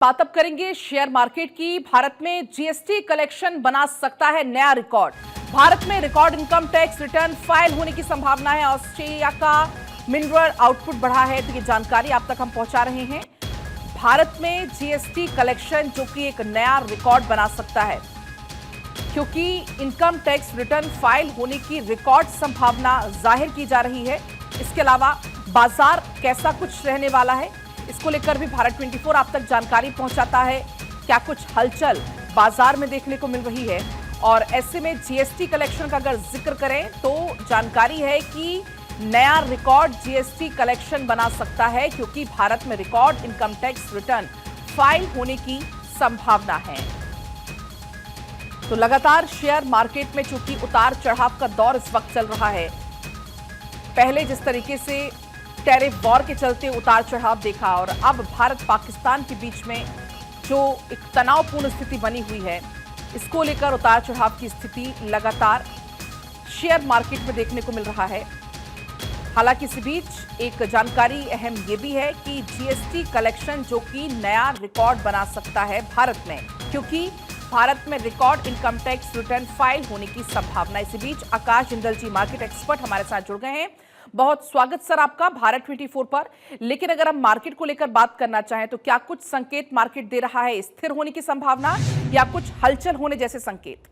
बात अब करेंगे शेयर मार्केट की। भारत में जीएसटी कलेक्शन बना सकता है नया रिकॉर्ड। भारत में record income tax return file होने की संभावना है। ऑस्ट्रेलिया का मिनरल आउटपुट बढ़ा है, तो ये जानकारी आप तक हम पहुंचा रहे हैं। भारत में जीएसटी कलेक्शन जो कि एक नया रिकॉर्ड बना सकता है, क्योंकि इनकम टैक्स रिटर्न फाइल होने की रिकॉर्ड संभावना जाहिर की जा रही है। इसके अलावा बाजार कैसा कुछ रहने वाला है, इसको लेकर भी भारत 24 आप तक जानकारी पहुंचाता है। क्या कुछ हलचल बाजार में देखने को मिल रही है, और ऐसे में जीएसटी कलेक्शन का अगर जिक्र करें तो जानकारी है कि नया रिकॉर्ड जीएसटी कलेक्शन बना सकता है, क्योंकि भारत में record income tax return file होने की संभावना है। तो लगातार शेयर मार्केट में चूंकि उतार चढ़ाव का दौर इस वक्त चल रहा है, पहले जिस तरीके से टैरिफ वॉर के चलते उतार चढ़ाव देखा, और अब भारत पाकिस्तान के बीच में जो एक तनावपूर्ण स्थिति बनी हुई है, इसको लेकर उतार चढ़ाव की स्थिति लगातार शेयर मार्केट में देखने को मिल रहा है। हालांकि इस बीच एक जानकारी अहम ये भी है कि जीएसटी कलेक्शन जो कि नया रिकॉर्ड बना सकता है भारत में, क्योंकि भारत में record income tax return file होने की संभावना। इसी बीच आकाश जिंदल जी, मार्केट एक्सपर्ट, हमारे साथ जुड़ गए हैं। बहुत स्वागत सर आपका भारत 24 पर। लेकिन अगर हम मार्केट को लेकर बात करना चाहें तो क्या कुछ संकेत मार्केट दे रहा है, स्थिर होने की संभावना या कुछ हलचल होने जैसे संकेत?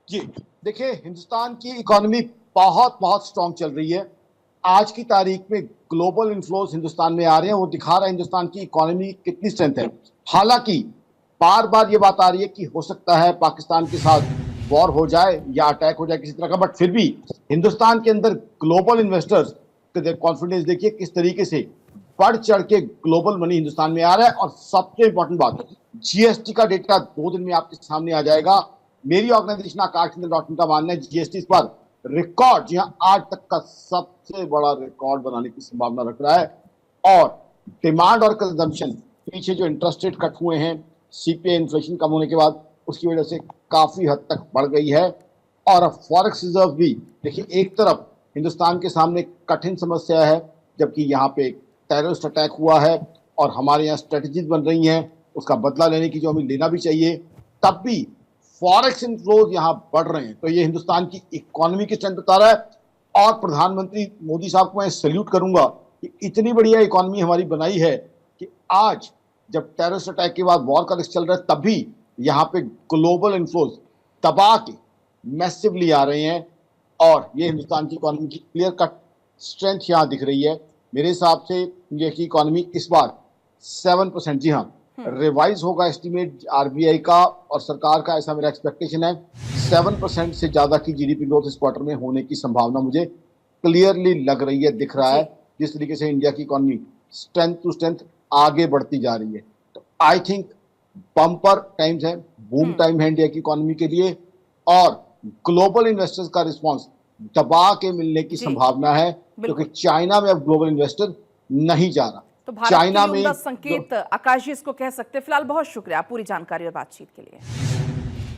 जी देखिए, हिंदुस्तान की इकोनॉमी बहुत बहुत स्ट्रांग चल रही है। आज की तारीख में ग्लोबल इन्फ्लोज हिंदुस्तान में आ रहे हैं, वो दिखा रहा है हिंदुस्तान की इकोनॉमी कितनी स्ट्रेंथ है। हालांकि बार बार ये बात आ रही है कि हो सकता है पाकिस्तान के साथ वॉर हो जाए या अटैक हो जाए किसी तरह का, बट फिर भी हिंदुस्तान के अंदर ग्लोबल इन्वेस्टर्स के कॉन्फिडेंस देखिए किस तरीके से बढ़ चढ़ के ग्लोबल मनी हिंदुस्तान में आ रहा है। और सबसे इंपॉर्टेंट बात, जीएसटी का डेटा 2 दिन में आपके सामने आ जाएगा। मेरी ऑर्गेनाइजेशन आकाशचंद्र.in का मानना है जीएसटी इस पर रिकॉर्ड, जी हाँ, आज तक का सबसे बड़ा रिकॉर्ड बनाने की संभावना रख रहा है। और डिमांड और कंजम्पशन, पीछे जो इंटरेस्ट रेट कट हुए हैं सीपीआई इन्फ्लेशन कम होने के बाद, उसकी वजह से काफी हद तक बढ़ गई है। और अब फॉरेक्स रिजर्व भी देखिए, एक तरफ हिंदुस्तान के सामने कठिन समस्या है, जबकि यहाँ पे टेररिस्ट अटैक हुआ है और हमारे यहाँ स्ट्रेटजीज बन रही हैं उसका बदला लेने की, जो हमें लेना भी चाहिए, तब भी फॉरेक्स इन्फ्लोज यहाँ बढ़ रहे हैं। तो ये हिंदुस्तान की इकोनॉमी की स्ट्रेंथ बता रहा है। और प्रधानमंत्री मोदी साहब को मैं सैल्यूट करूंगा कि इतनी बढ़िया इकोनॉमी हमारी बनाई है कि आज जब टेररिस्ट अटैक के बाद वॉर का रिस्क चल रहा है, तब भी यहाँ पे ग्लोबल इन्फ्लोज दबा के मैसिवली आ रहे हैं। और ये हिंदुस्तान की इकोनॉमी की क्लियर कट स्ट्रेंथ यहाँ दिख रही है। मेरे हिसाब से इंडिया की इकोनॉमी इस बार 7%, जी हाँ, रिवाइज होगा एस्टीमेट आरबीआई का और सरकार का, ऐसा मेरा एक्सपेक्टेशन है। 7% से ज्यादा की जीडीपी ग्रोथ इस क्वार्टर में होने की संभावना मुझे क्लियरली लग रही है, दिख रहा है, जिस तरीके से इंडिया की इकोनॉमी स्ट्रेंथ टू स्ट्रेंथ आगे बढ़ती जा रही है। तो आई थिंक बम्पर टाइम्स है, बूम टाइम है इंडिया की इकोनॉमी के लिए। और ग्लोबल इन्वेस्टर्स का रिस्पांस दबा के मिलने की संभावना है, क्योंकि चाइना में अब ग्लोबल इन्वेस्टर नहीं जा रहा। तो भारत चाइना में संकेत आकाश जी इसको कह सकते हैं। फिलहाल बहुत शुक्रिया पूरी जानकारी और बातचीत के लिए।